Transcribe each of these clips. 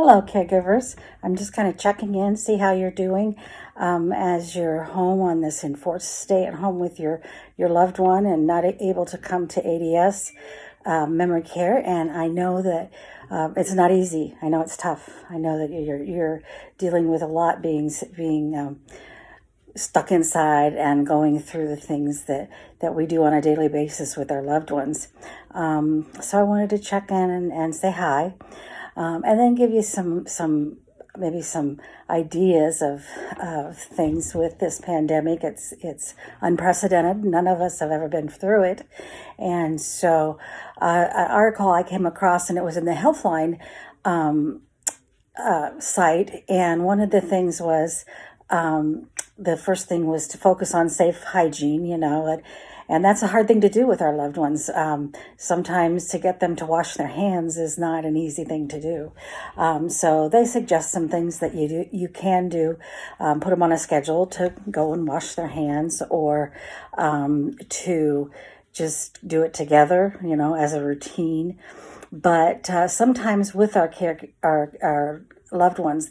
Hello, caregivers. I'm just kind of checking in, see how you're doing as you're home on this enforced stay at home with your loved one and not able to come to ADS memory care. And I know that it's not easy. I know it's tough. I know that you're dealing with a lot being stuck inside and going through the things that we do on a daily basis with our loved ones. So I wanted to check in and say hi. And then give you maybe some ideas of things with this pandemic. It's unprecedented. None of us have ever been through it. And so an article I came across, and it was in the Healthline site. And one of the things was, the first thing was to focus on safe hygiene, and that's a hard thing to do with our loved ones. Sometimes to get them to wash their hands is not an easy thing to do. So they suggest some things that you can do. Put them on a schedule to go and wash their hands, or to just do it together, as a routine. But sometimes with our loved ones,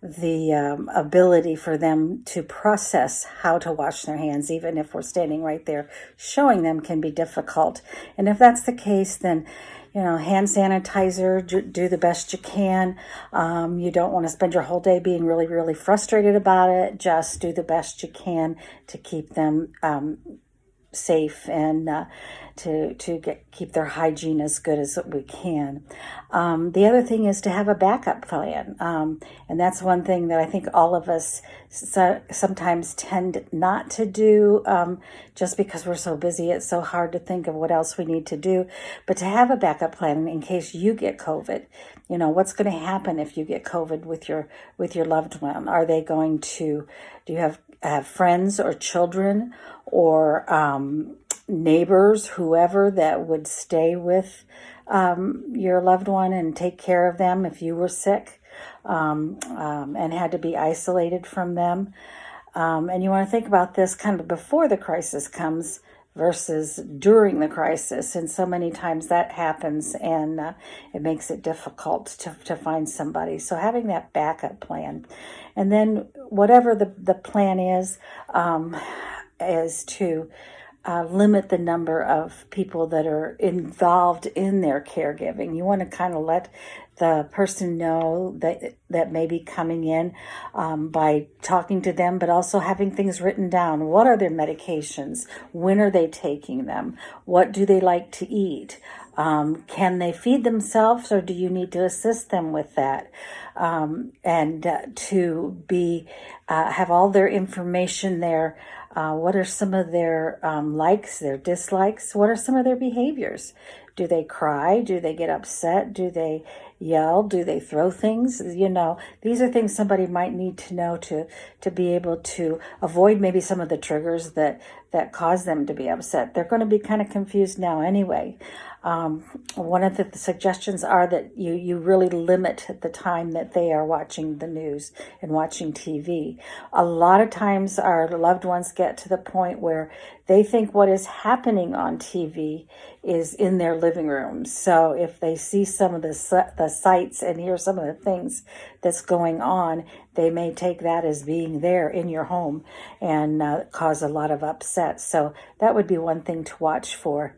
the ability for them to process how to wash their hands, even if we're standing right there showing them, can be difficult. And if that's the case, then hand sanitizer, do the best you can. You don't want to spend your whole day being really, really frustrated about it. Just do the best you can to keep them safe and to keep their hygiene as good as we can. The other thing is to have a backup plan, and that's one thing that I think all of us sometimes tend not to do, just because we're so busy. It's so hard to think of what else we need to do, but to have a backup plan in case you get COVID. What's going to happen if you get COVID with your loved one? Are they going to? Do you have friends or children or neighbors, whoever that would stay with your loved one and take care of them if you were sick and had to be isolated from them? And you want to think about this kind of before the crisis comes versus during the crisis. And so many times that happens, and it makes it difficult to find somebody. So having that backup plan. And then whatever the plan is to limit the number of people that are involved in their caregiving. You want to kind of let the person know that may be coming in by talking to them, but also having things written down. What are their medications? When are they taking them? What do they like to eat? Can they feed themselves, or do you need to assist them with that? And to have all their information there. What are some of their likes, their dislikes? What are some of their behaviors? Do they cry? Do they get upset? Do they yell? Do they throw things? These are things somebody might need to know to be able to avoid maybe some of the triggers that cause them to be upset. They're going to be kind of confused now anyway. One of the suggestions are that you really limit the time that they are watching the news and watching TV. A lot of times our loved ones get to the point where they think what is happening on TV is in their living rooms. So if they see some of the sights and hear some of the things that's going on, they may take that as being there in your home and cause a lot of upset. So that would be one thing to watch for.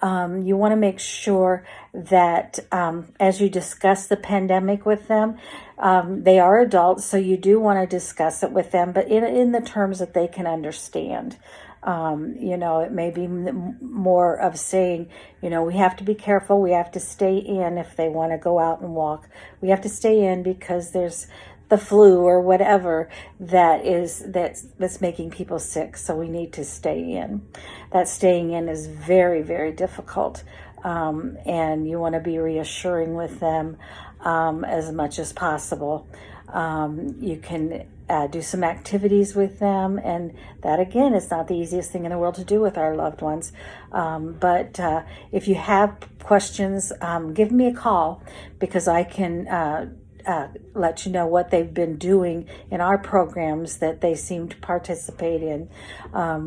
You want to make sure that as you discuss the pandemic with them, they are adults, so you do want to discuss it with them, but in the terms that they can understand. It may be more of saying, we have to be careful. We have to stay in if they want to go out and walk. We have to stay in because there's the flu or whatever that's making people sick. So we need to stay in. That staying in is very, very difficult. And you want to be reassuring with them as much as possible. You can do some activities with them, and that again is not the easiest thing in the world to do with our loved ones. But if you have questions, give me a call, because I can let you know what they've been doing in our programs that they seem to participate in.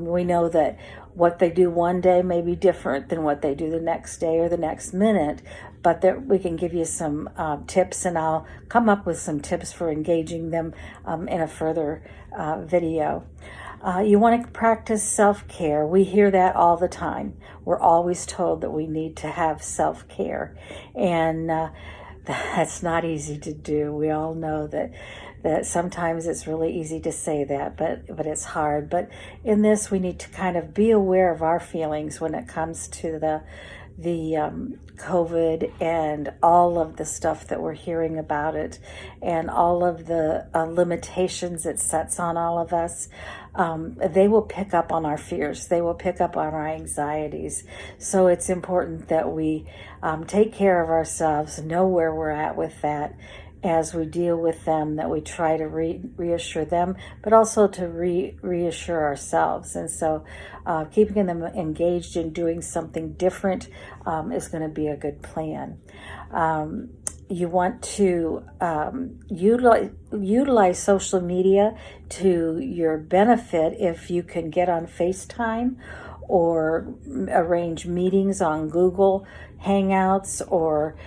We know that what they do one day may be different than what they do the next day or the next minute, but we can give you some tips, and I'll come up with some tips for engaging them in a further video. You want to practice self-care. We hear that all the time. We're always told that we need to have self-care, and that's not easy to do. We all know that sometimes it's really easy to say that, but it's hard. But in this, we need to kind of be aware of our feelings when it comes to the COVID and all of the stuff that we're hearing about it, and all of the limitations it sets on all of us. They will pick up on our fears. They will pick up on our anxieties. So it's important that we take care of ourselves, know where we're at with that as we deal with them, that we try to reassure them, but also to reassure ourselves. And so keeping them engaged in doing something different is going to be a good plan. You want to utilize social media to your benefit if you can get on FaceTime or arrange meetings on Google Hangouts or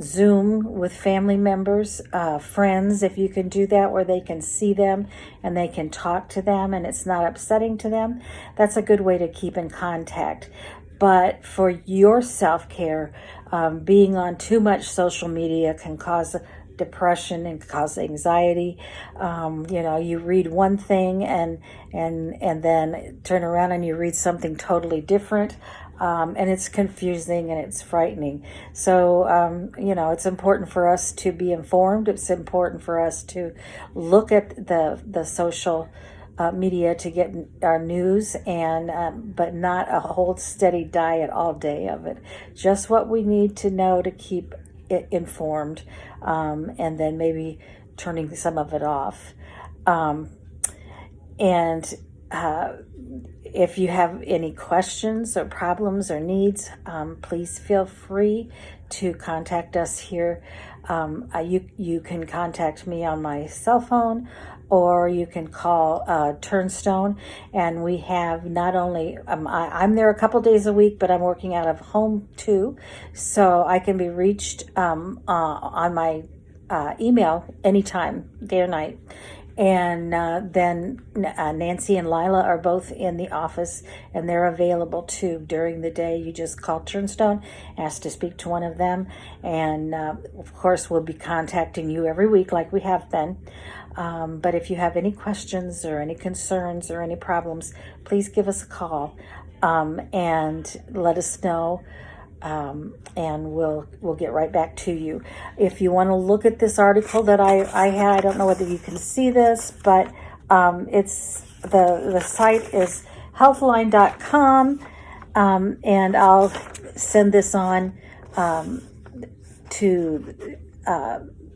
Zoom with family members, friends, if you can do that, where they can see them and they can talk to them and it's not upsetting to them. That's a good way to keep in contact. But for your self-care, being on too much social media can cause depression and cause anxiety. You read one thing and then turn around and you read something totally different. And it's confusing and it's frightening. So, it's important for us to be informed. It's important for us to look at the social media to get our news, and but not a whole steady diet all day of it. Just what we need to know to keep it informed, and then maybe turning some of it off. If you have any questions or problems or needs, please feel free to contact us here. You can contact me on my cell phone, or you can call Turnstone. And we have not only, I'm there a couple days a week, but I'm working out of home too. So I can be reached on my email anytime, day or night. And then Nancy and Lila are both in the office, and they're available too during the day. You just call Turnstone, ask to speak to one of them, and of course we'll be contacting you every week like we have been. But if you have any questions or any concerns or any problems, please give us a call and let us know. And we'll get right back to you. If you want to look at this article that I had, I don't know whether you can see this, but it's the site is healthline.com, and I'll send this on to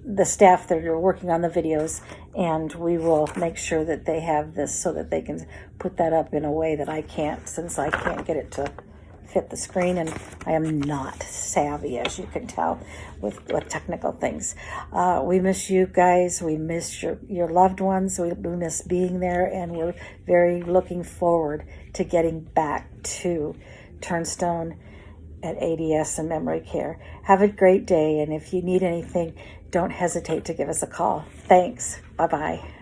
the staff that are working on the videos, and we will make sure that they have this so that they can put that up in a way that I can't, since I can't get it to fit the screen, and I am not savvy, as you can tell, with technical things. We miss you guys. We miss your loved ones. We miss being there, and we're very looking forward to getting back to Turnstone at ADS and Memory Care. Have a great day, and if you need anything, don't hesitate to give us a call. Thanks. Bye-bye.